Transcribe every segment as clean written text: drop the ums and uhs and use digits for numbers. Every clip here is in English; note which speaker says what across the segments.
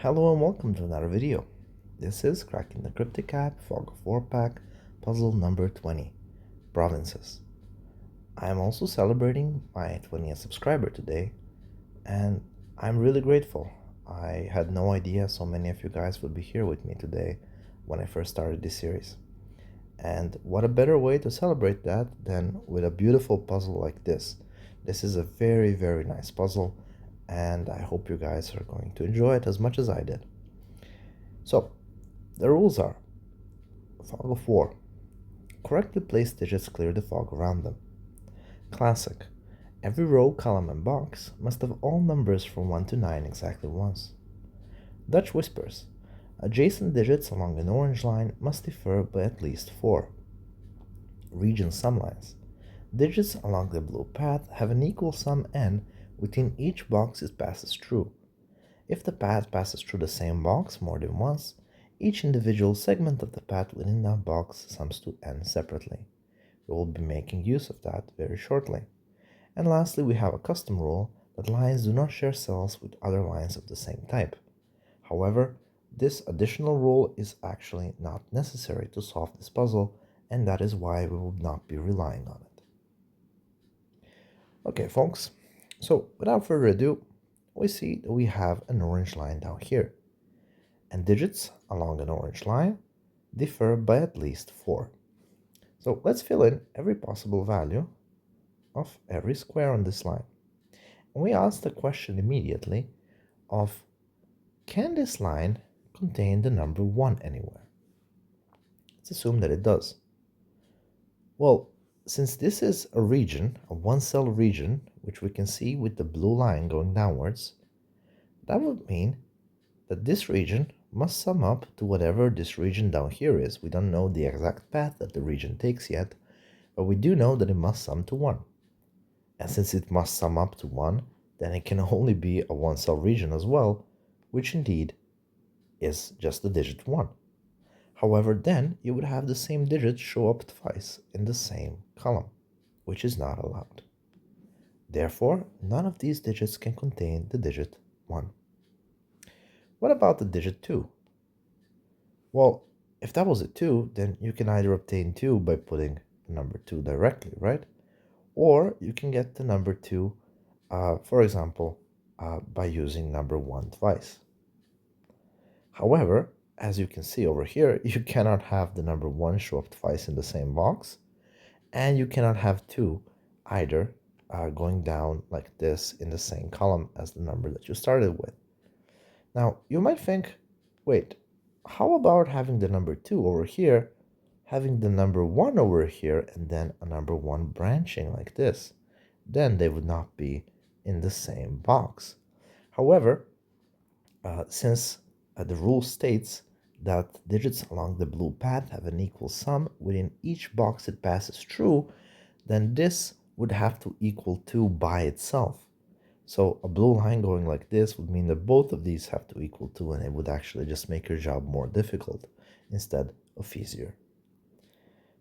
Speaker 1: Hello and welcome to another video. This is Cracking the Cryptic app Fog of War pack puzzle number 20, Provinces. I am also celebrating my 20th subscriber today, and I'm really grateful. I had no idea so many of you guys would be here with me today when I first started this series. And what a better way to celebrate that than with a beautiful puzzle like this. This is a very nice puzzle, and I hope you guys are going to enjoy it as much as I did. So, the rules are: Fog of War. Correctly placed digits clear the fog around them. Classic. Every row, column, and box must have all numbers from 1 to 9 exactly once. Dutch Whispers. Adjacent digits along an orange line must differ by at least 4. Region sum lines. Digits along the blue path have an equal sum n within each box it passes through. If the path passes through the same box more than once, each individual segment of the path within that box sums to n separately. We will be making use of that very shortly. And lastly, we have a custom rule that lines do not share cells with other lines of the same type. However, this additional rule is actually not necessary to solve this puzzle, and that is why we will not be relying on it. Okay, folks, so without further ado, we see that we have an orange line down here, and digits along an orange line differ by at least 4. So let's fill in every possible value of every square on this line. And we ask the question immediately of, can this line contain the number 1 anywhere? Let's assume that it does. Well, since this is a region, a one-cell region, which we can see with the blue line going downwards, that would mean that this region must sum up to whatever this region down here is. We don't know the exact path that the region takes yet, but we do know that it must sum to 1. And since it must sum up to 1, then it can only be a one-cell region as well, which indeed is just the digit 1. However, then you would have the same digit show up twice in the same column, which is not allowed. Therefore, none of these digits can contain the digit 1. What about the digit 2? Well, if that was a 2, then you can either obtain 2 by putting the number 2 directly, right? Or you can get the number 2, for example, by using number 1 twice. However, as you can see over here, you cannot have the number 1 show up twice in the same box, and you cannot have 2 either going down like this in the same column as the number that you started with. Now, you might think, wait, how about having the number 2 over here, having the number 1 over here, and then a number 1 branching like this? Then they would not be in the same box. However, since the rule states that digits along the blue path have an equal sum within each box it passes through, then this would have to equal 2 by itself. So a blue line going like this would mean that both of these have to equal 2, and it would actually just make your job more difficult instead of easier.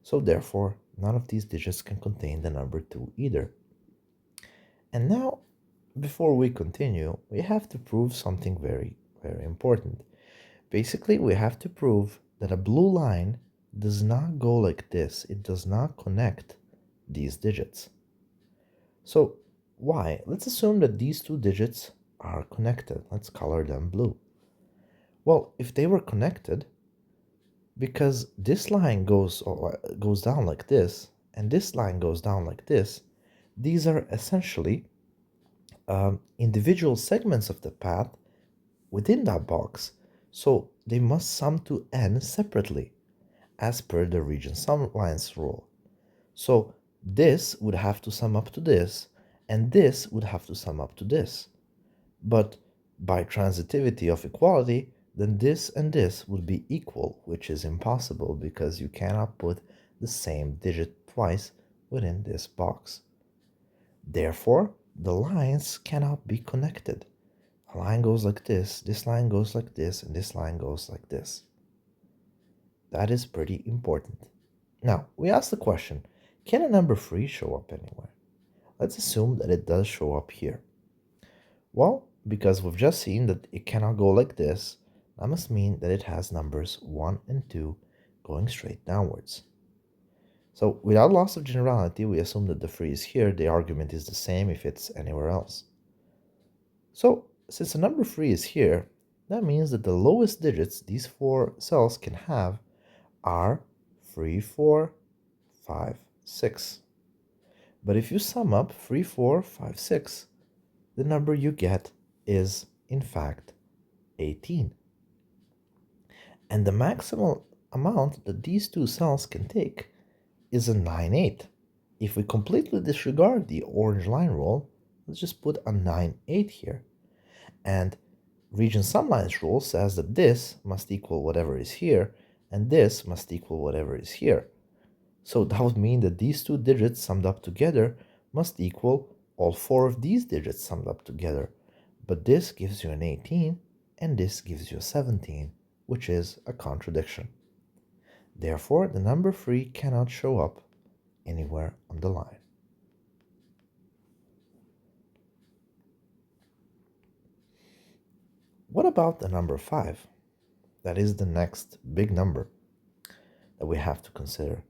Speaker 1: So therefore, none of these digits can contain the number 2 either. And now, before we continue, we have to prove something very important. Basically, we have to prove that a blue line does not go like this. It does not connect these digits. So why? Let's assume that these two digits are connected. Let's color them blue. Well, if they were connected, because this line goes down like this, and this line goes down like this, these are essentially individual segments of the path within that box, so they must sum to n separately, as per the region sum lines rule. So this would have to sum up to this, and this would have to sum up to this. But by transitivity of equality, then this and this would be equal, which is impossible because you cannot put the same digit twice within this box. Therefore, the lines cannot be connected. A line goes like this line goes like this, and this line goes like this. That is pretty important. Now, we ask the question, can a number 3 show up anywhere? Let's assume that it does show up here. Well, because we've just seen that it cannot go like this, that must mean that it has numbers 1 and 2 going straight downwards. So without loss of generality, we assume that the 3 is here. The argument is the same if it's anywhere else. So since the number 3 is here, that means that the lowest digits these 4 cells can have are 3, 4, 5, 6. But if you sum up 3, 4, 5, 6, the number you get is, in fact, 18. And the maximum amount that these two cells can take is a 9, 8. If we completely disregard the orange line rule, let's just put a 9, 8 here. And region sumlines rule says that this must equal whatever is here, and this must equal whatever is here. So that would mean that these two digits summed up together must equal all 4 of these digits summed up together. But this gives you an 18, and this gives you a 17, which is a contradiction. Therefore, the number 3 cannot show up anywhere on the line. What about the number 5? That is the next big number that we have to consider.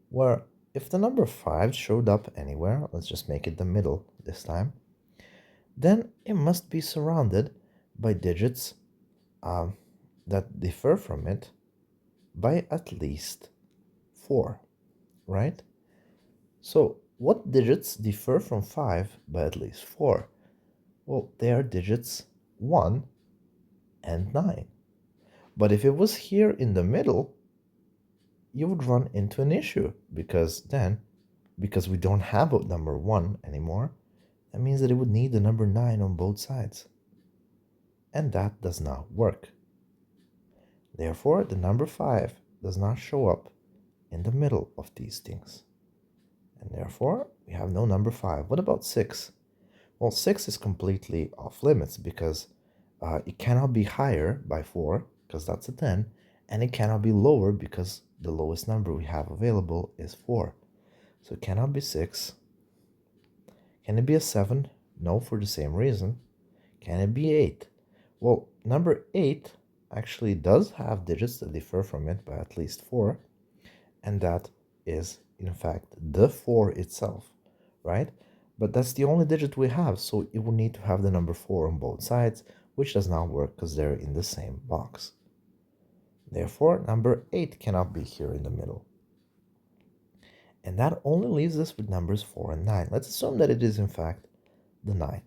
Speaker 1: Where if the number 5 showed up anywhere, let's just make it the middle this time, then it must be surrounded by digits that differ from it by at least 4, right? So what digits differ from 5 by at least 4? Well, they are digits 1 and 9. But if it was here in the middle, you would run into an issue because we don't have a number 1 anymore, that means that it would need the number 9 on both sides. And that does not work. Therefore, the number 5 does not show up in the middle of these things. And therefore, we have no number 5. What about 6? Well, 6 is completely off limits because it cannot be higher by 4, because that's a 10, and it cannot be lower because the lowest number we have available is 4. So it cannot be 6. Can it be a 7? No, for the same reason. Can it be 8? Well, number 8 actually does have digits that differ from it by at least 4, and that is, in fact, the 4 itself, right? But that's the only digit we have, so it will need to have the number 4 on both sides, which does not work because they're in the same box. Therefore, number 8 cannot be here in the middle. And that only leaves us with numbers 4 and 9. Let's assume that it is, in fact, the 9.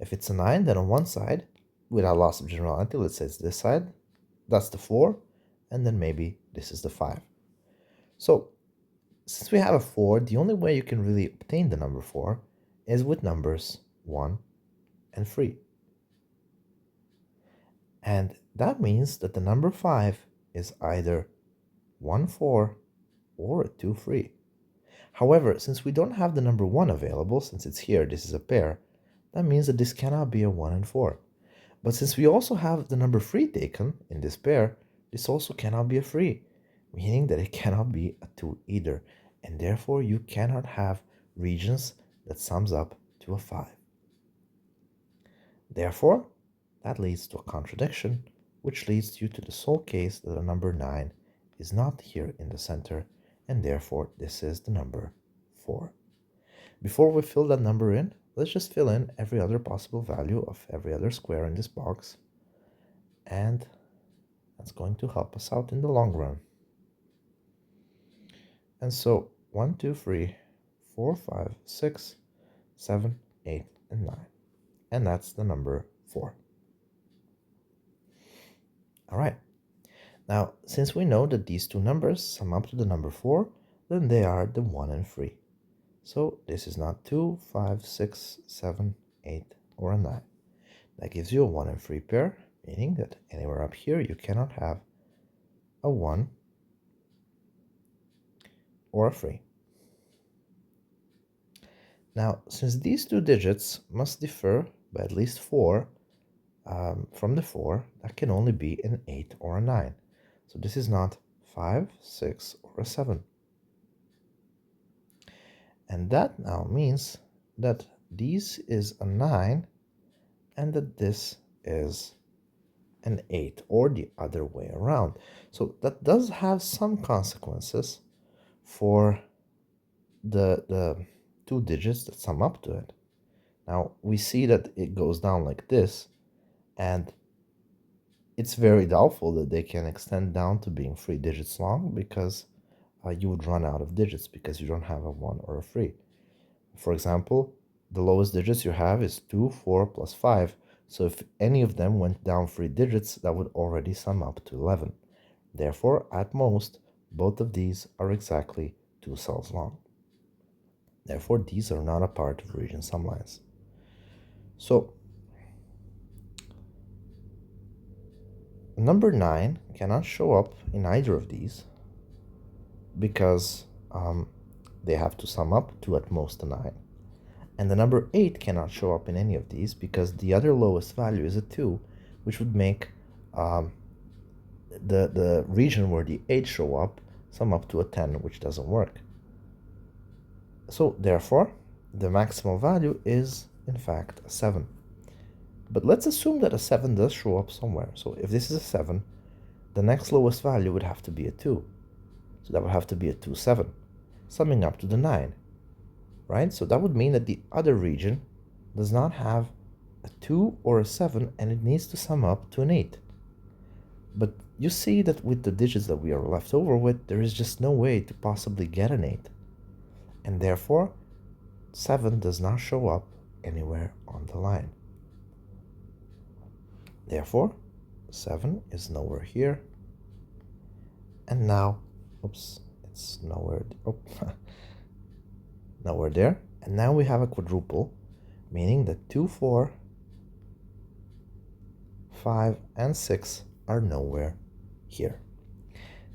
Speaker 1: If it's a 9, then on one side, without loss of generality, let's say it's this side, that's the 4, and then maybe this is the 5. So, since we have a 4, the only way you can really obtain the number 4 is with numbers 1 and 3. And that means that the number 5 is either 1, 4 or 2, 3. However, since we don't have the number 1 available, since it's here, this is a pair, that means that this cannot be a 1 and 4. But since we also have the number 3 taken in this pair, this also cannot be a 3, meaning that it cannot be a 2 either, and therefore you cannot have regions that sums up to a 5. Therefore, that leads to a contradiction, which leads you to the sole case that the number 9 is not here in the center, and therefore this is the number 4. Before we fill that number in, let's just fill in every other possible value of every other square in this box, and that's going to help us out in the long run. And so 1, 2, 3, 4, 5, 6, 7, 8, and 9. And that's the number 4. All right. Now, since we know that these two numbers sum up to the number 4, then they are the 1 and 3. So this is not 2, 5, 6, 7, 8, or a 9. That gives you a 1 and 3 pair, meaning that anywhere up here you cannot have a 1 or a 3. Now, since these two digits must differ by at least 4 from the 4, that can only be an 8 or a 9. So this is not 5, 6, or a 7. And that now means that this is a 9 and that this is an 8, or the other way around. So that does have some consequences for the two digits that sum up to it. Now we see that it goes down like this, and it's very doubtful that they can extend down to being 3 digits long, because you would run out of digits because you don't have a 1 or a 3. For example, the lowest digits you have is 2, 4, plus 5. So if any of them went down 3 digits, that would already sum up to 11. Therefore, at most, both of these are exactly 2 cells long. Therefore, these are not a part of region sum lines. So, number 9 cannot show up in either of these because they have to sum up to at most a 9. And the number 8 cannot show up in any of these because the other lowest value is a 2, which would make the region where the 8 show up sum up to a 10, which doesn't work. So therefore, the maximal value is, in fact, a 7. But let's assume that a 7 does show up somewhere. So if this is a 7, the next lowest value would have to be a 2. So that would have to be a 2, 7, summing up to the 9. Right? So that would mean that the other region does not have a 2 or a 7, and it needs to sum up to an 8. But you see that with the digits that we are left over with, there is just no way to possibly get an 8. And therefore, 7 does not show up anywhere on the line. Therefore, 7 is nowhere here. And now, oops, it's nowhere. Oh, nowhere there. And now we have a quadruple, meaning that 2, 4, 5, and 6 are nowhere here.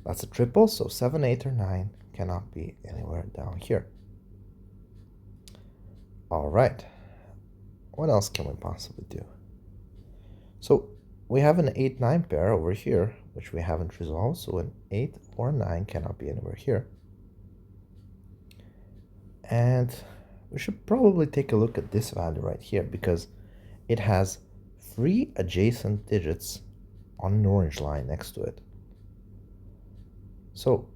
Speaker 1: That's a triple, so 7, 8, or 9 cannot be anywhere down here. All right, what else can we possibly do? So we have an 8, 9 pair over here, which we haven't resolved, so an 8 or 9 cannot be anywhere here. And we should probably take a look at this value right here, because it has 3 adjacent digits on an orange line next to it. So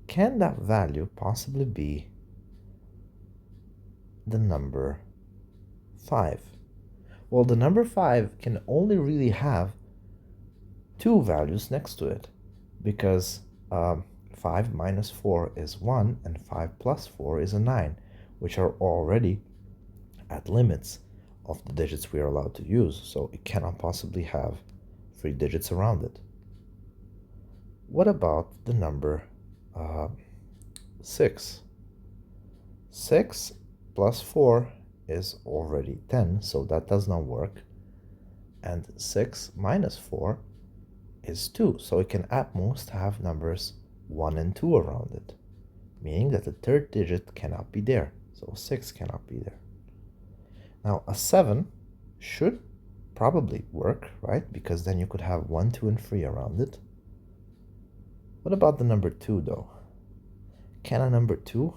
Speaker 1: can that value possibly be the number 5? Well, the number 5 can only really have 2 values next to it, because 5 minus 4 is 1, and 5 plus 4 is a 9, which are already at limits of the digits we are allowed to use, so it cannot possibly have 3 digits around it. What about the number 6? 6 plus 4 is already 10, so that does not work. And 6 minus 4 is 2, so it can at most have numbers 1 and 2 around it, meaning that the third digit cannot be there, so 6 cannot be there. Now, a 7 should probably work, right? Because then you could have 1, 2, and 3 around it. What about the number 2, though? Can a number 2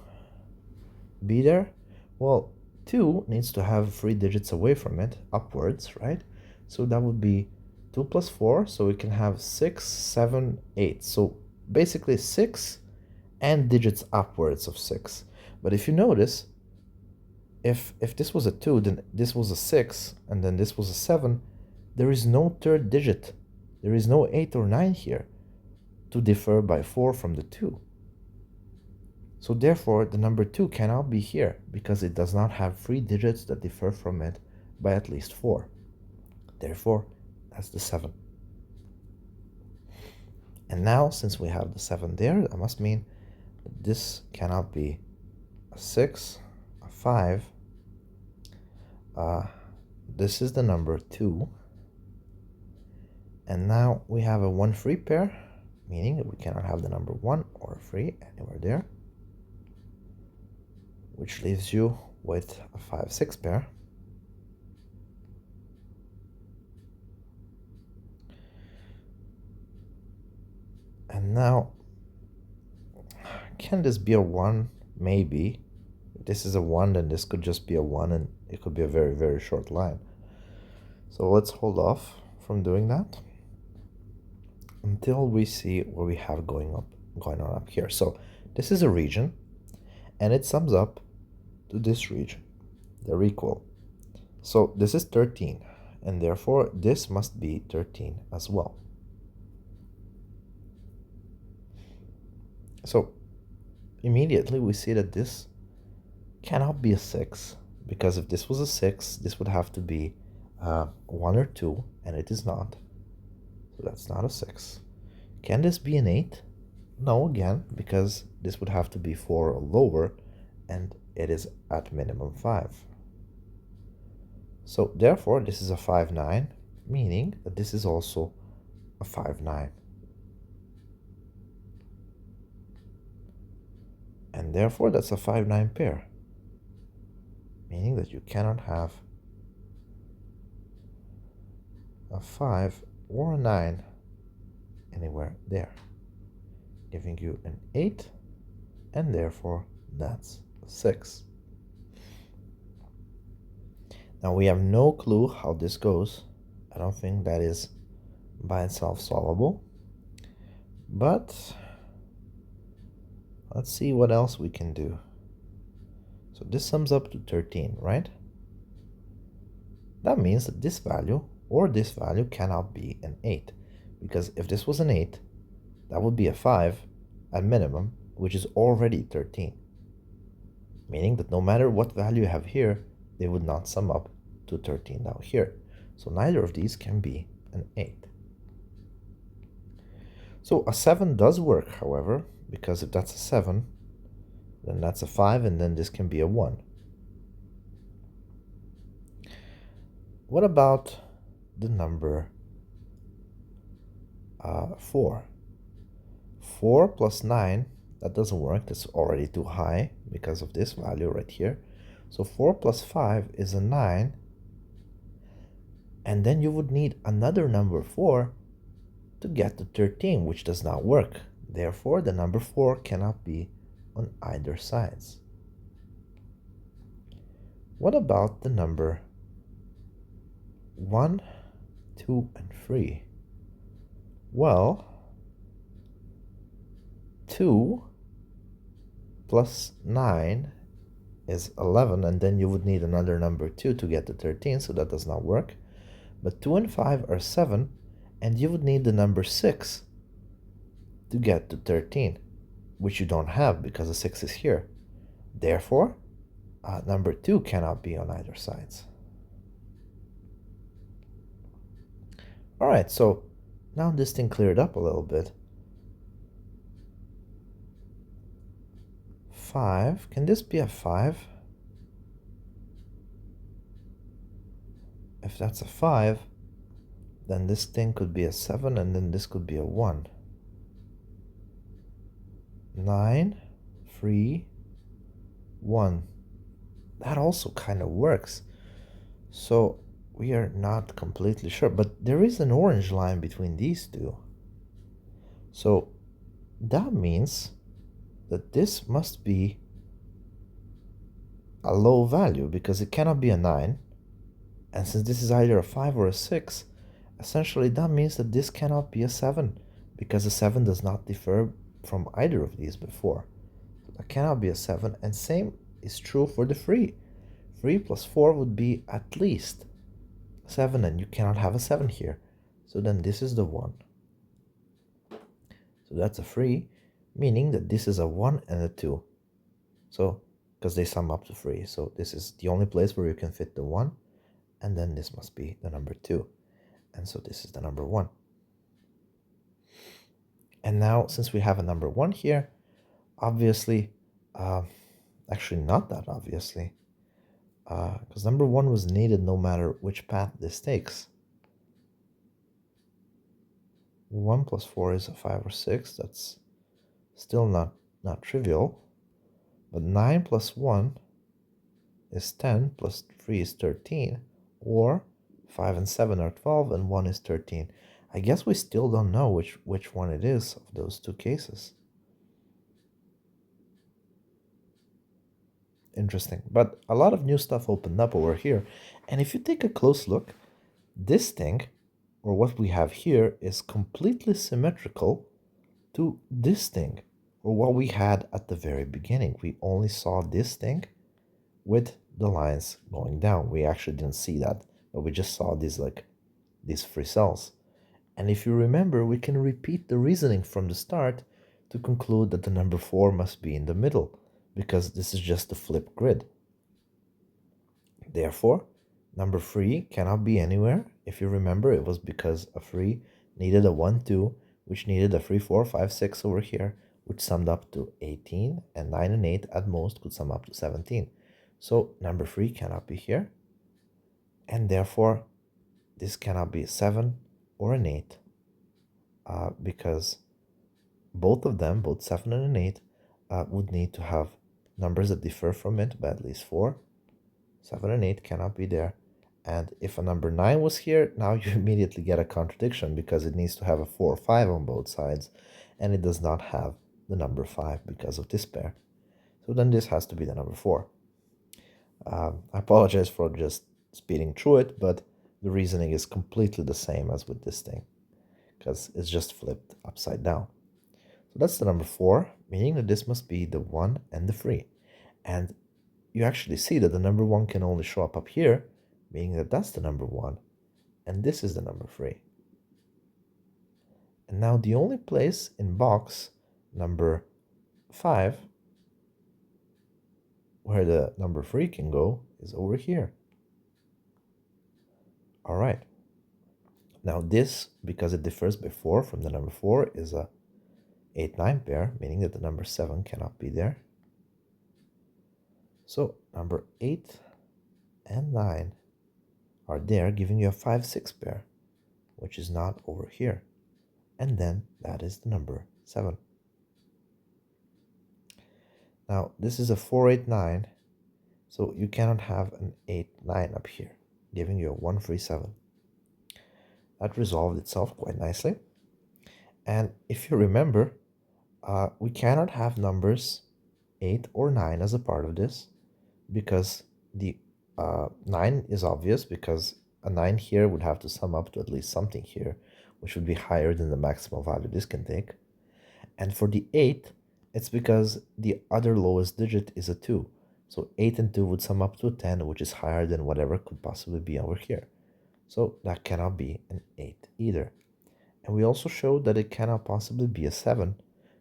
Speaker 1: be there? Well, 2 needs to have 3 digits away from it, upwards, right? So that would be 2 plus 4, so we can have 6, 7, 8. So basically 6 and digits upwards of 6. But if you notice, if this was a 2, then this was a 6, and then this was a 7, there is no third digit. There is no 8 or 9 here to differ by 4 from the 2. So therefore, the number 2 cannot be here, because it does not have 3 digits that differ from it by at least 4. Therefore, that's the 7. And now, since we have the 7 there, that must mean that this cannot be a 6, a 5. This is the number 2. And now we have a 1-3 pair, meaning that we cannot have the number 1 or 3 anywhere there, which leaves you with a 5-6 pair. And now, can this be a 1? Maybe. If this is a 1, then this could just be a 1, and it could be a very, very short line. So let's hold off from doing that until we see what we have going on up here. So this is a region, and it sums up to this region. They're equal. So this is 13, and therefore this must be 13 as well. So immediately we see that this cannot be a 6, because if this was a 6, this would have to be 1 or 2, and it is not. So that's not a 6. Can this be an 8? No, again, because this would have to be 4 or lower, and it is at minimum 5. So therefore, this is a 5-9, meaning that this is also a 5-9. And therefore, that's a 5-9 pair, meaning that you cannot have a 5 or a 9 anywhere there, giving you an 8, and therefore that's a 6. Now we have no clue how this goes. I don't think that is by itself solvable, but let's see what else we can do. So this sums up to 13, right? That means that this value or this value cannot be an 8, because if this was an 8, that would be a 5 at minimum, which is already 13, meaning that no matter what value you have here, they would not sum up to 13 down here. So neither of these can be an 8. So a 7 does work, however, because if that's a 7, then that's a 5, and then this can be a 1. What about the number 4? 4 plus 9, that doesn't work. That's already too high because of this value right here. So 4 plus 5 is a 9. And then you would need another number 4 to get to 13, which does not work. Therefore, the number 4 cannot be on either sides. What about the number 1, 2, and 3? Well, 2 plus 9 is 11, and then you would need another number 2 to get to 13, so that does not work. But 2 and 5 are 7, and you would need the number 6 to get to 13, which you don't have because the 6 is here. Therefore, number 2 cannot be on either sides. All right, so now this thing cleared up a little bit. 5, can this be a 5? If that's a 5, then this thing could be a 7, and then this could be a 1. 9, 3, 1. That also kind of works. So we are not completely sure, but there is an orange line between these two. So that means that this must be a low value, because it cannot be a 9. And since this is either a 5 or a 6, essentially that means that this cannot be a 7, because a 7 does not differ from either of these before. That cannot be a 7, and same is true for the 3. 3 plus 4 would be at least 7, and you cannot have a 7 here. So then this is the 1. So that's a 3, meaning that this is a 1 and a 2. So, because they sum up to 3. So this is the only place where you can fit the 1, and then this must be the number 2. And so this is the number 1. And now, since we have a number 1 here, obviously, actually not that obviously, because number 1 was needed no matter which path this takes. 1 plus 4 is a 5 or 6. That's still not trivial. But 9 plus 1 is 10, plus 3 is 13, or 5 and 7 are 12, and 1 is 13. I guess we still don't know which one it is of those two cases. Interesting. But a lot of new stuff opened up over here. And if you take a close look, This thing, or what we have here, is completely symmetrical to this thing, or what we had at the very beginning. We only saw this thing with the lines going down. We actually didn't see that, but we just saw these free cells. And if you remember, we can repeat the reasoning from the start to conclude that the number 4 must be in the middle, because this is just a flip grid. Therefore, number 3 cannot be anywhere. If you remember, it was because a 3 needed a 1, 2, which needed a 3, 4, 5, 6 over here, which summed up to 18, and 9 and 8 at most could sum up to 17. So number 3 cannot be here, and therefore this cannot be a 7 or an 8, because both of them, both 7 and an 8, would need to have numbers that differ from it by at least 4. 7 and 8 cannot be there. And if a number 9 was here, now you immediately get a contradiction, because it needs to have a 4 or 5 on both sides, and it does not have the number 5 because of this pair. So then this has to be the number 4. I apologize for just speeding through it, but the reasoning is completely the same as with this thing, because it's just flipped upside down. So that's the number 4, meaning that this must be the 1 and the 3. And you actually see that the number 1 can only show up here, meaning that that's the number 1, and this is the number 3. And now the only place in box number 5 where the number 3 can go is over here. All right. Now this, because it differs by 4 from the number 4, is a 8-9 pair, meaning that the number 7 cannot be there. So number 8 and 9 are there, giving you a 5-6 pair, which is not over here. And then that is the number 7. Now this is a 4-8-9, so you cannot have an 8-9 up here, giving you a 1-3-7. That resolved itself quite nicely. And if you remember, we cannot have numbers 8 or 9 as a part of this, because the 9 is obvious, because a 9 here would have to sum up to at least something here, which would be higher than the maximum value this can take. And for the 8, it's because the other lowest digit is a 2. So 8 and 2 would sum up to a 10, which is higher than whatever could possibly be over here. So that cannot be an 8 either. And we also showed that it cannot possibly be a 7,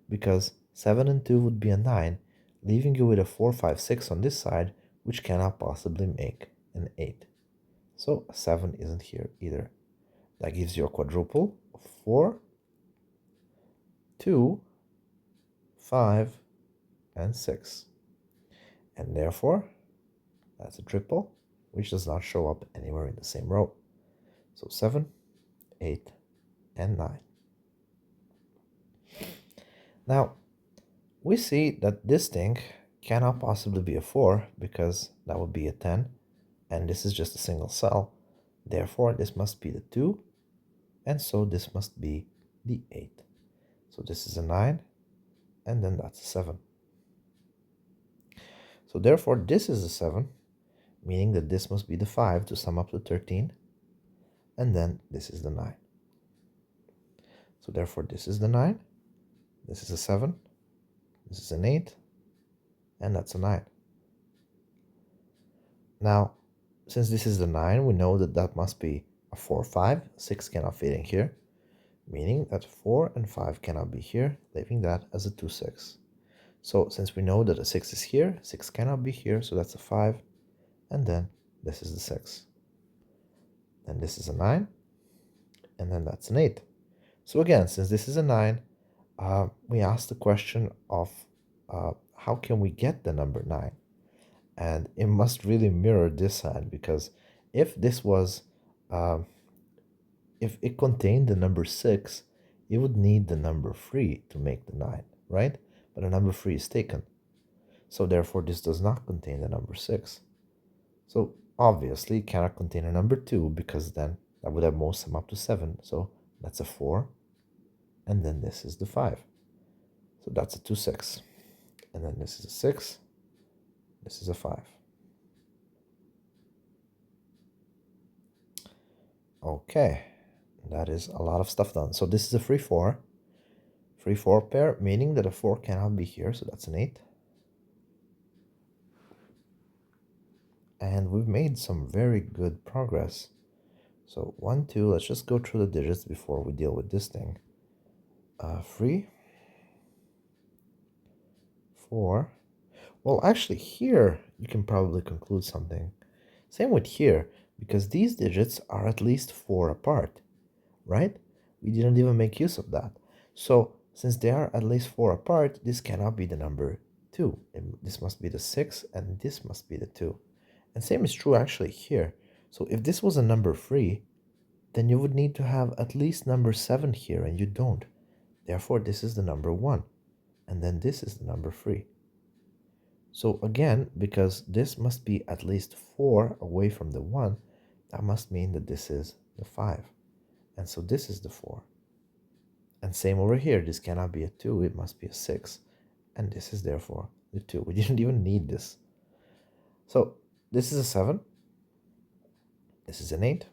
Speaker 1: because 7 and 2 would be a 9, leaving you with a 4, 5, 6 on this side, which cannot possibly make an 8. So a 7 isn't here either. That gives you a quadruple of 4, 2, 5, and 6. And therefore, that's a triple, which does not show up anywhere in the same row. So 7, 8, and 9. Now, we see that this thing cannot possibly be a 4, because that would be a 10, and this is just a single cell. Therefore, this must be the 2, and so this must be the 8. So this is a 9, and then that's a 7. So therefore, this is a 7, meaning that this must be the 5 to sum up to 13, and then this is the 9. So therefore, this is the 9, this is a 7, this is an 8, and that's a 9. Now, since this is the 9, we know that that must be a 4, 5. 6 cannot fit in here, meaning that 4 and 5 cannot be here, leaving that as a 2, 6. So since we know that a 6 is here, 6 cannot be here, so that's a 5, and then this is the 6. Then this is a 9, and then that's an 8. So again, since this is a 9, we ask the question of how can we get the number 9? And it must really mirror this side, because if this was, if it contained the number 6, it would need the number 3 to make the 9, right? But the number 3 is taken. So therefore, this does not contain the number 6. So obviously, it cannot contain a number 2, because then that would have most sum up to 7. So that's a 4. And then this is the 5. So that's a 2, 6. And then this is a 6. This is a 5. Okay, that is a lot of stuff done. So this is a free 4. Free 4 pair, meaning that a 4 cannot be here, so that's an 8. And we've made some very good progress. So 1, 2, let's just go through the digits before we deal with this thing. 3, 4. Well, actually here you can probably conclude something. Same with here, because these digits are at least 4 apart, right? We didn't even make use of that. So since they are at least 4 apart, this cannot be the number 2. This must be the 6, and this must be the 2. And same is true actually here. So if this was a number 3, then you would need to have at least number 7 here, and you don't. Therefore, this is the number 1, and then this is the number 3. So again, because this must be at least 4 away from the 1, that must mean that this is the 5. And so this is the 4. And same over here, this cannot be a 2, it must be a 6. And this is therefore the 2. We didn't even need this. So this is a 7. This is an 8.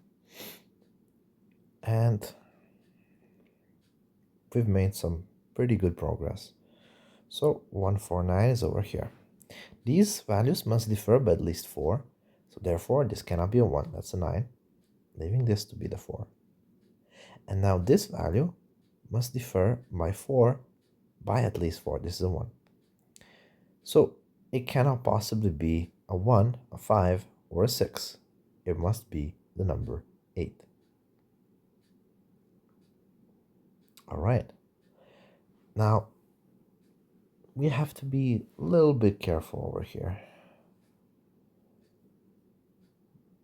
Speaker 1: And we've made some pretty good progress. So 149 is over here. These values must differ by at least 4. So therefore, this cannot be a 1. That's a 9. Leaving this to be the 4. And now this value must differ by 4 by at least 4. This is a 1. So it cannot possibly be a 1, a 5, or a 6. It must be the number 8. All right. Now, we have to be a little bit careful over here,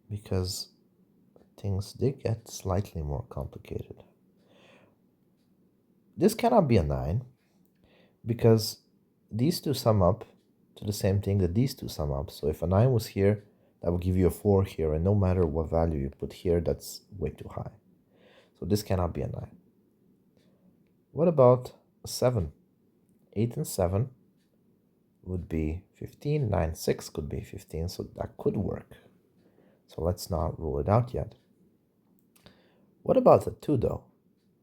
Speaker 1: because things did get slightly more complicated. This cannot be a 9, because these two sum up to the same thing that these two sum up. So if a 9 was here, that would give you a 4 here, and no matter what value you put here, that's way too high. So this cannot be a 9. What about a 7? 8 and 7 would be 15. 9, 6 could be 15, so that could work. So let's not rule it out yet. What about a 2 though?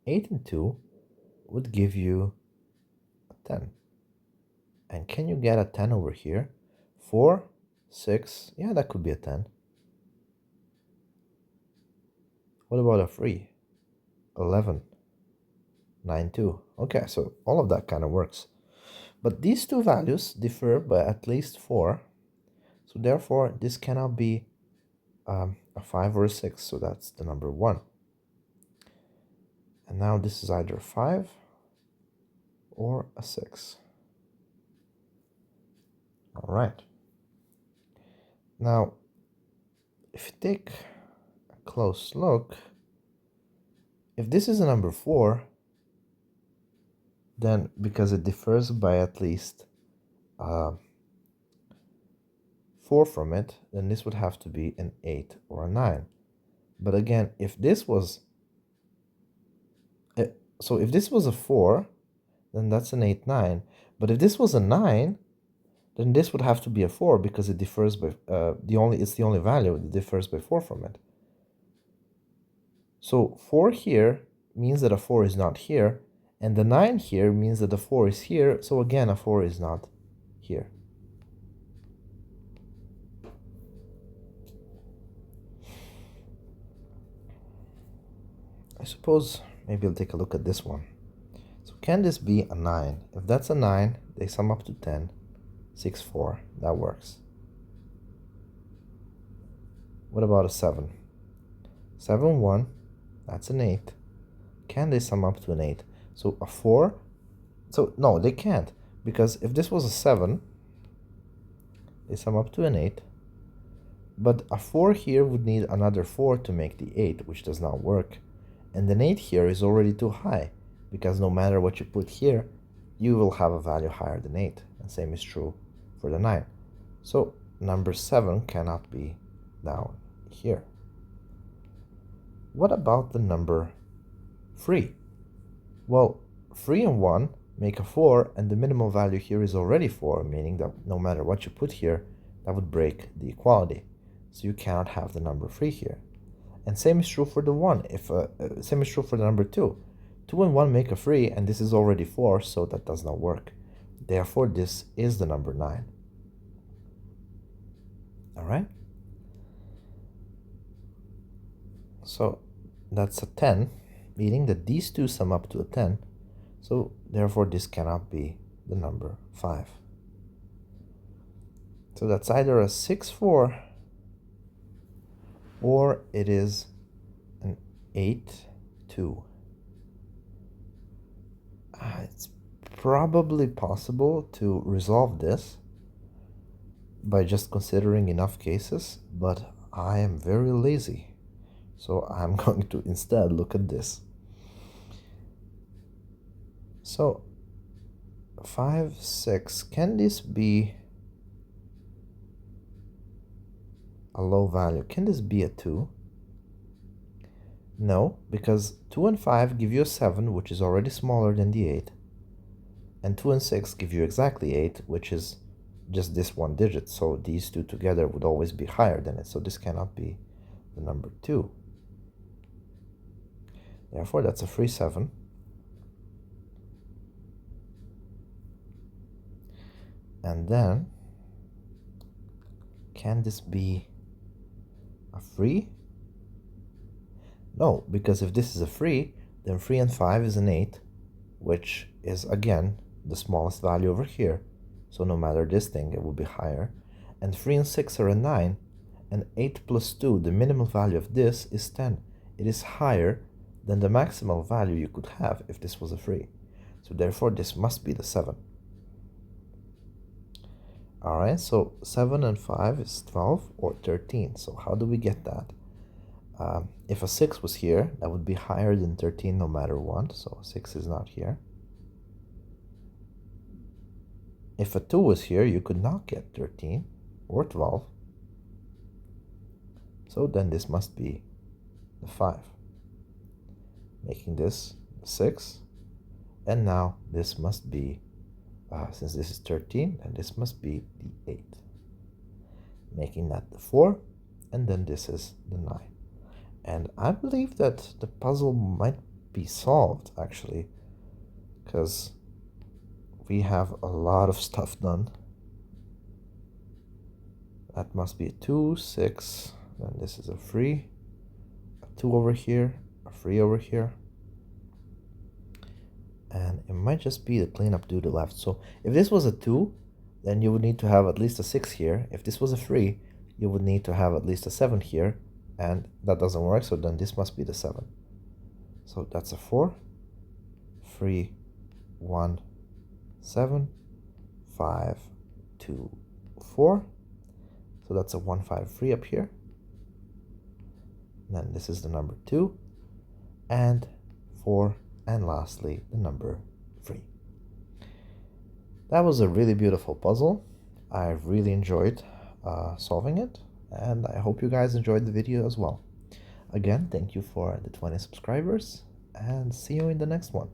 Speaker 1: 8 and 2 would give you a 10. And can you get a 10 over here? 4, 6, yeah, that could be a 10. What about a 3? 11, 9, 2. Okay, so all of that kind of works. But these two values differ by at least 4. So therefore, this cannot be a 5 or a 6. So that's the number 1. And now this is either a 5 or a 6. All right. Now, if you take a close look, if this is a number 4, then because it differs by at least 4 from it, then this would have to be an 8 or a 9. But again, if this was if this was a 4, then that's an 8, 9. But if this was a 9, then this would have to be a 4, because it differs by it's the only value that differs by 4 from it. So 4 here means that a 4 is not here, and the 9 here means that the 4 is here, so again a 4 is not here. I suppose maybe I'll take a look at this one. So can this be a 9? If that's a 9, they sum up to 10. 6, 4, that works. What about a 7? 7, 1, that's an 8. Can they sum up to an 8? So a 4, so no, they can't, because if this was a 7, they sum up to an 8. But a 4 here would need another 4 to make the 8, which does not work. And an 8 here is already too high, because no matter what you put here, you will have a value higher than 8. And same is true for the 9. So number 7 cannot be down here. What about the number 3? Well, 3 and 1 make a 4, and the minimal value here is already 4, meaning that no matter what you put here, that would break the equality. So you cannot have the number 3 here. And same is true for the 1. Same is true for the number 2. 2 and 1 make a 3, and this is already 4, so that does not work. Therefore, this is the number 9. All right? So that's a 10, meaning that these two sum up to a 10. So therefore, this cannot be the number 5. So that's either a 6-4 or it is an 8-2. It's probably possible to resolve this by just considering enough cases, but I am very lazy. So I'm going to instead look at this. So 5, 6, can this be a low value? Can this be a 2? No, because 2 and 5 give you a 7, which is already smaller than the 8. And 2 and 6 give you exactly 8, which is just this one digit. So these two together would always be higher than it. So this cannot be the number 2. Therefore, that's a free 7. And then, can this be a free? No, because if this is a free, then 3 and 5 is an 8, which is, again, the smallest value over here. So no matter this thing, it will be higher. And 3 and 6 are a 9, and 8 plus 2, the minimum value of this is 10. It is higher than the maximal value you could have if this was a free. So therefore, this must be the 7. All right, so 7 and 5 is 12 or 13. So how do we get that? If a 6 was here, that would be higher than 13 no matter what. So 6 is not here. If a 2 was here, you could not get 13 or 12. So then this must be the 5, making this 6. And now this must be, since this is 13, then this must be the 8, making that the 4, and then this is the 9. And I believe that the puzzle might be solved, actually, because we have a lot of stuff done. That must be a 2, 6, then this is a 3, a 2 over here, a 3 over here. And it might just be the cleanup due to left. So if this was a 2, then you would need to have at least a 6 here. If this was a 3, you would need to have at least a 7 here. And that doesn't work, so then this must be the 7. So that's a 4, 3, 1, 7, 5, 2, 4. So that's a 1, 5, 3 up here. And then this is the number 2, and 4, and lastly, the number 3. That was a really beautiful puzzle. I really enjoyed solving it, and I hope you guys enjoyed the video as well. Again, thank you for the 20 subscribers, and see you in the next one.